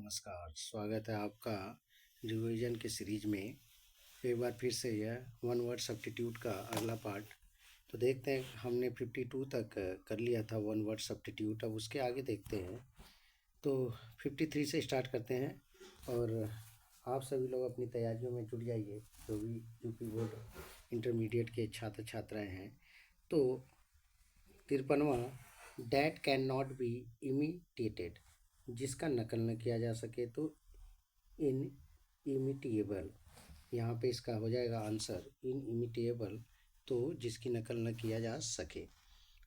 नमस्कार, स्वागत है आपका रिवीजन के सीरीज में। एक बार फिर से यह वन वर्ड सब्स्टिट्यूट का अगला पार्ट। तो देखते हैं, हमने 52 तक कर लिया था वन वर्ड सब्स्टिट्यूट। अब उसके आगे देखते हैं। तो 53 से स्टार्ट करते हैं और आप सभी लोग अपनी तैयारियों में जुट जाइए, जो भी यूपी बोर्ड इंटरमीडिएट के छात्र छात्राएँ हैं। तो 53वां, that can not be imitated, जिसका नकल न किया जा सके तो इन इमिटेबल। यहाँ पे इसका हो जाएगा आंसर इन इमिटेबल, तो जिसकी नकल न किया जा सके।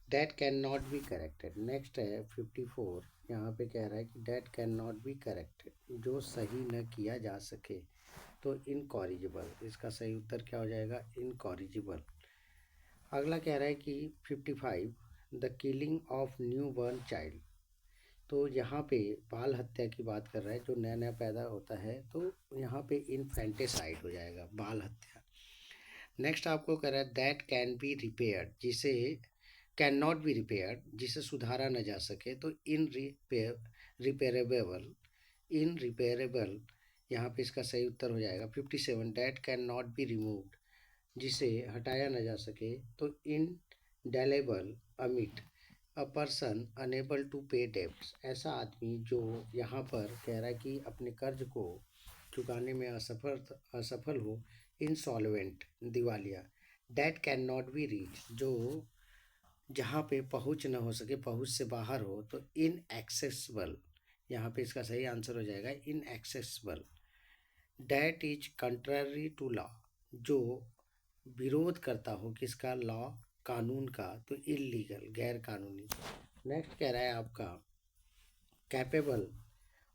That can not be corrected. Next है 54। यहाँ पे कह रहा है कि that can not be corrected, जो सही न किया जा सके तो इनकॉरिजिबल। इसका सही उत्तर क्या हो जाएगा? इनकॉरिजिबल। अगला कह रहा है कि 55, the killing of new born child. तो यहाँ पे बाल हत्या की बात कर रहा है, जो नया नया पैदा होता है, तो यहाँ पे इनफेंटिसाइड हो जाएगा, बाल हत्या। नेक्स्ट आपको कह रहा है दैट कैन बी रिपेयर्ड, जिसे कैन नॉट बी रिपेयर्ड, जिसे सुधारा न जा सके तो रिपेयरेबल। इन रिपेयरेबल, यहाँ पे इसका सही उत्तर हो जाएगा 57, that can not be removed, जिसे हटाया न जा सके तो इनडेलेबल। अमिट, अ पर्सन अनेबल टू पे डेब्ट्स, ऐसा आदमी जो यहाँ पर कह रहा है कि अपने कर्ज को चुकाने में असफल हो। इंसॉल्वेंट, दिवालिया। That can not be reach, जो जहाँ पे पहुँच न हो सके, पहुँच से बाहर हो तो इनएक्सेसिबल। यहाँ पे इसका सही आंसर हो जाएगा inaccessible. That is contrary to law, जो विरोध करता हो किसका? लॉ, कानून का, तो इलीगल, गैर कानूनी। नेक्स्ट कह रहा है आपका capable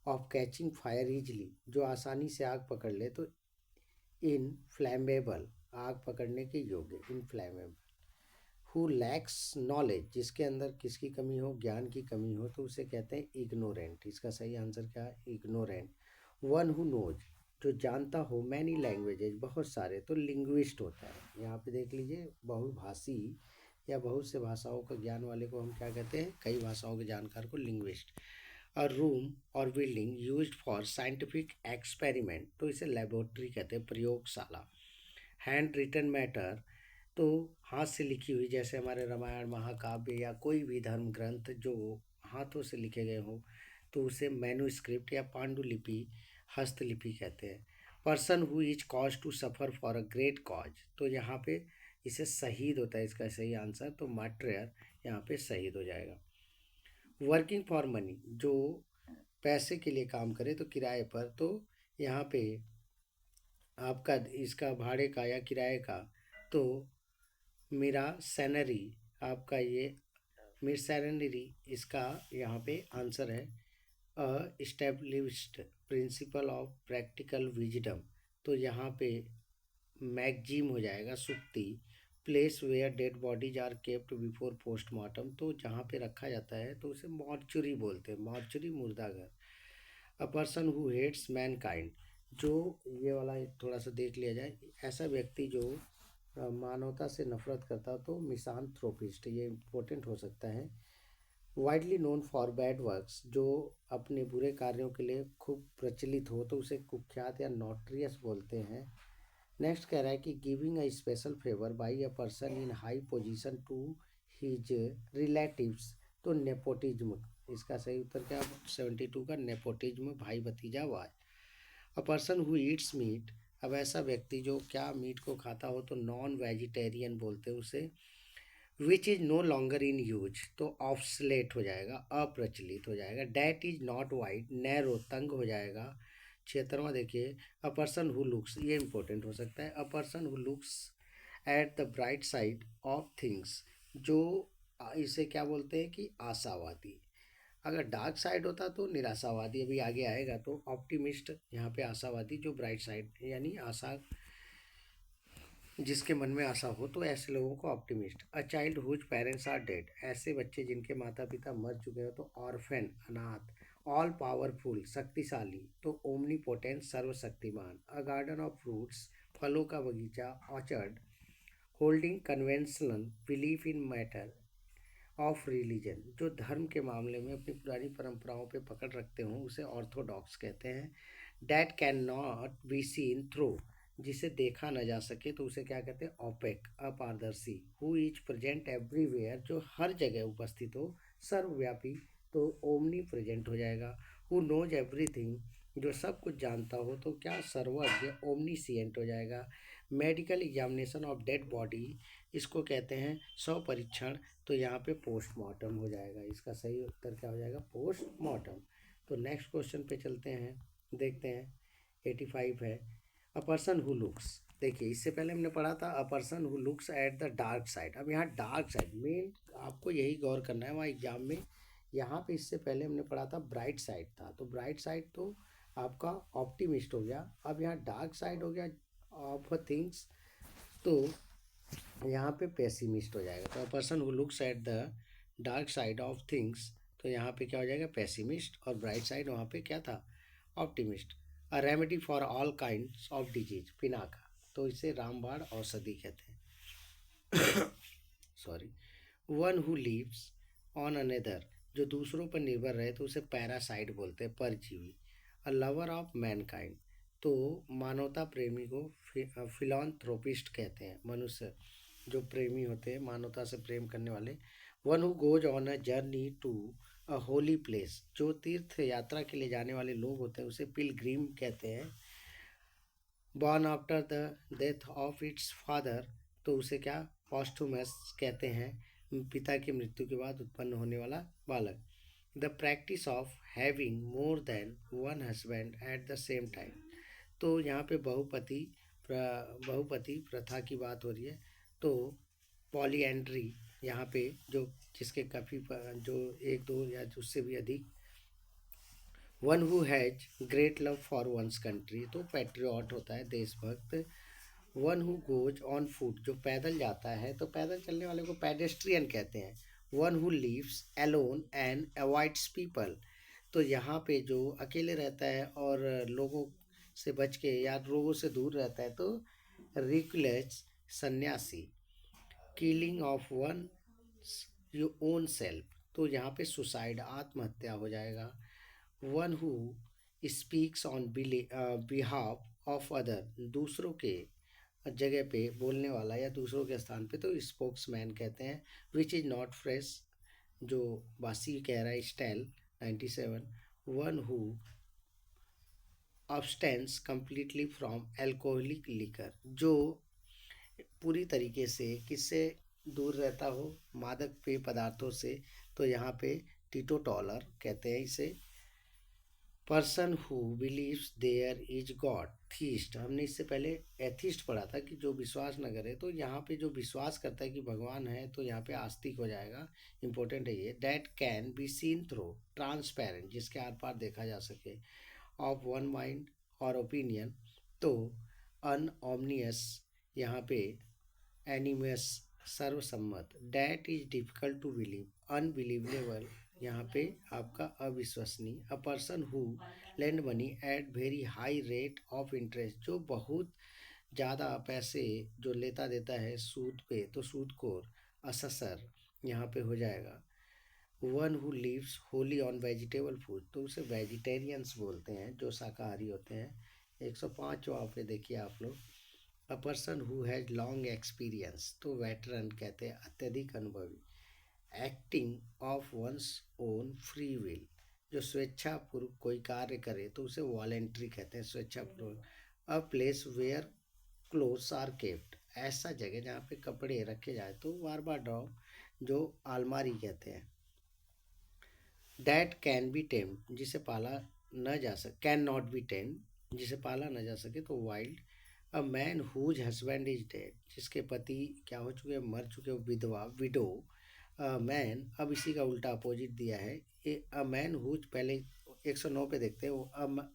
of catching fire easily, जो आसानी से आग पकड़ ले तो इनफ्लैमेबल, आग पकड़ने के योग्य, इनफ्लैमेबल। हु लैक्स नॉलेज, जिसके अंदर किसकी कमी हो? ज्ञान की कमी हो, तो उसे कहते हैं इग्नोरेंट। इसका सही आंसर क्या है? इग्नोरेंट। वन हु नोज, जो जानता हो मैनी लैंग्वेजेज, बहुत सारे, तो लिंग्विस्ट होता है। यहाँ पे देख लीजिए, बहुभाषी या बहुत से भाषाओं का ज्ञान वाले को हम क्या कहते हैं? कई भाषाओं के जानकार को लिंग्विस्ट। अ रूम और building used for scientific experiment, तो इसे लेबोरेटरी कहते हैं, प्रयोगशाला। हैंड रिटन मैटर, तो हाथ से लिखी हुई, जैसे हमारे रामायण महाकाव्य या कोई भी धर्म ग्रंथ जो हाथों से लिखे गए हों, तो उसे मैन्युस्क्रिप्ट या पांडुलिपि, हस्तलिपि कहते हैं। Person who is cause to suffer for a great cause, तो यहाँ पे इसे शहीद होता है, इसका सही आंसर, तो मार्टियर यहाँ पे शहीद हो जाएगा। वर्किंग फॉर मनी, जो पैसे के लिए काम करे तो किराए पर, तो यहाँ पे आपका इसका भाड़े का या किराए का, तो मेरा सैलरी, आपका ये मिसैलरी, इसका यहाँ पे आंसर है। Established principle of practical wisdom, तो यहाँ पे मैगजीम हो जाएगा, सुक्ति। Place where dead bodies are kept before postmortem, तो जहाँ पे रखा जाता है तो उसे मॉर्चुरी बोलते हैं, मॉर्चुरी, मुर्दाघर। A person who hates mankind, जो ये वाला थोड़ा सा देख लिया जाए, ऐसा व्यक्ति जो मानवता से नफरत करता, तो मिसांथ्रोपिस्ट, ये इम्पोर्टेंट हो सकता है। Widely known for bad works, जो अपने बुरे कार्यों के लिए खूब प्रचलित हो, तो उसे कुख्यात या नोट्रियस बोलते हैं। नेक्स्ट कह रहा है कि giving a special favour by a person in high position to his relatives, तो नेपोटिज्म। इसका सही उत्तर क्या? 72 का नेपोटिज्म, भाई भतीजावाद। A person who eats meat, अब ऐसा व्यक्ति जो क्या मीट को खाता हो, तो नॉन वेजिटेरियन बोलते हैं उसे। Which is no longer in use, तो ऑब्सलेट हो जाएगा, अप्रचलित हो जाएगा। That is not wide, narrow, तंग हो जाएगा। 76वां देखिए, अ पर्सन हु लुक्स, ये इंपॉर्टेंट हो सकता है। A person who looks at the bright side of things, जो इसे क्या बोलते हैं कि आशावादी। अगर डार्क साइड होता तो निराशावादी, अभी आगे आएगा। तो ऑप्टिमिस्ट, यहाँ पे आशावादी, जो ब्राइट साइड यानी आशा, जिसके मन में आशा हो, तो ऐसे लोगों को optimist. A child whose parents are dead, ऐसे बच्चे जिनके माता पिता मर चुके हो, तो ऑर्फेन, अनाथ। ऑल पावरफुल, शक्तिशाली, तो ओमनीपोटेंट, सर्वशक्तिमान। अ गार्डन ऑफ फ्रूट्स, फलों का बगीचा, orchard. Holding conventional belief in matter, of religion, जो धर्म के मामले में अपनी पुरानी परंपराओं पे पकड़ रखते हों उसे ऑर्थोडॉक्स कहते हैं। That can not B seen through, जिसे देखा न जा सके तो उसे क्या कहते हैं, ओपेक, अपारदर्शी। हु इज प्रेजेंट एवरीवेयर, जो हर जगह उपस्थित हो, सर्वव्यापी, तो ओमनी प्रेजेंट हो जाएगा। हु नोज एवरीथिंग, जो सब कुछ जानता हो तो क्या, सर्वज्ञ, ओमनीसिएंट हो जाएगा। Medical examination of dead body, इसको कहते हैं स्वपरीक्षण, तो यहाँ पे पोस्टमार्टम हो जाएगा। इसका सही उत्तर क्या हो जाएगा, पोस्टमार्टम। तो नेक्स्ट क्वेश्चन पे चलते हैं, देखते हैं। 85 है, अ पर्सन हु लुक्स। देखिए इससे पहले हमने पढ़ा था अ person who looks at the dark side. अब यहाँ डार्क साइड मेन आपको यही गौर करना है वहाँ एग्जाम में। यहाँ पे इससे पहले हमने पढ़ा था ब्राइट साइड था, तो ब्राइट साइड तो आपका ऑप्टिमिस्ट हो गया। अब यहाँ डार्क साइड हो गया ऑफ थिंग्स, तो यहाँ पे पेसिमिस्ट हो जाएगा। तो अ person who looks at the dark side of things, तो यहाँ पे क्या हो जाएगा, पेसिमिस्ट, और ब्राइट साइड वहाँ पे क्या था, optimist. A remedy for all kinds of disease, panacea, तो इसे रामबाण औषधि कहते हैं। Sorry. One who lives on another, जो दूसरों पर निर्भर रहे तो उसे पैरासाइट बोलते हैं, परजीवी। अ लवर ऑफ मैनकाइंड, तो मानवता प्रेमी को फिलॉन्थ्रोपिस्ट कहते हैं, मनुष्य जो प्रेमी होते हैं, मानवता से प्रेम करने वाले। One who goes on a journey to a holy place, जो तीर्थ यात्रा के लिए जाने वाले लोग होते हैं उसे पिलग्रिम कहते हैं। Born after the death of its father, तो उसे क्या, पॉस्टुमस कहते हैं, पिता की मृत्यु के बाद उत्पन्न होने वाला बालक। The practice of having more than one husband at the same time, तो यहाँ पे बहुपति प्रथा की बात हो रही है। तो पॉलीएंड्री, यहाँ पे जो जिसके काफ़ी जो एक दो या उससे भी अधिक। One who has great love for one's country, तो पैट्रियट होता है, देशभक्त। One who goes on foot, जो पैदल जाता है, तो पैदल चलने वाले को पेडेस्ट्रियन कहते हैं। One who lives alone and avoids people, तो यहाँ पे जो अकेले रहता है और लोगों से बच के या लोगों से दूर रहता है, तो रिकुलेस, सन्यासी। Killing of one you own self, तो यहाँ पे सुसाइड, आत्महत्या हो जाएगा। One who speaks on behalf of other, दूसरों के जगह पे बोलने वाला या दूसरों के स्थान पे, तो स्पोक्समैन कहते हैं। विच इज नॉट फ्रेश, जो बासी कह रहा है, style 97। One who abstains completely from alcoholic liquor, जो पूरी तरीके से किससे दूर रहता हो, मादक पेय पदार्थों से, तो यहाँ पे टीटोटॉलर कहते हैं इसे। Person who believes there is God, theist, हमने इससे पहले एथिस्ट पढ़ा था कि जो विश्वास न करे, तो यहाँ पे जो विश्वास करता है कि भगवान है, तो यहाँ पे आस्तिक हो जाएगा, इंपॉर्टेंट है ये। That can be seen through, transparent, जिसके आर पार देखा जा सके। ऑफ वन माइंड और ओपिनियन, तो अनओमनियस, यहाँ पे एनिमस, सर्वसम्मत। That is difficult to believe, unbelievable, यहाँ पे आपका अविश्वसनीय। A person who lend money at very high rate of interest, जो बहुत ज़्यादा पैसे जो लेता देता है सूद पे, तो सूदखोर, अससर, यहाँ पे हो जाएगा। One who lives holy on vegetable food, तो उसे वेजिटेरियंस बोलते हैं, जो शाकाहारी होते हैं। 105 वहाँ पे देखिए आप लोग। अ person who has long experience, तो वेटरन कहते हैं, अत्यधिक अनुभवी। Acting of one's own free will, जो स्वेच्छापूर्वक कोई कार्य करे तो उसे वॉलेंट्री कहते हैं, स्वेच्छापूर्वक। A place where clothes are kept, ऐसा जगह जहाँ पे कपड़े रखे जाए, तो वारबा ड्रॉप, जो अलमारी कहते हैं। डैट कैन बी टेम, जिसे पाला न जा सके, कैन नॉट बी टेम, जिसे पाला न जा सके, तो wild. A man whose husband is dead, जिसके पति क्या हो चुके हैं, मर चुके हो, विधवा, विडो। मैन, अब इसी का उल्टा अपोजिट दिया है। अ मैन हुज, पहले 109 पे देखते हैं,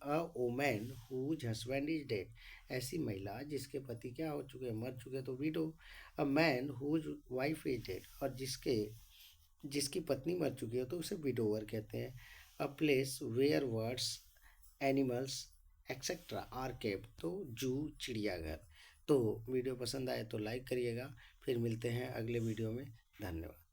a woman whose husband is dead, ऐसी महिला जिसके पति क्या हो चुके हैं, मर चुके, तो widow. A man whose wife is dead, और जिसकी पत्नी मर चुकी है तो उसे विडोवर कहते हैं। A place where birds, animals etcetera are kept, तो जू, चिड़ियाघर। तो वीडियो पसंद आए तो लाइक करिएगा, फिर मिलते हैं अगले वीडियो में। धन्यवाद।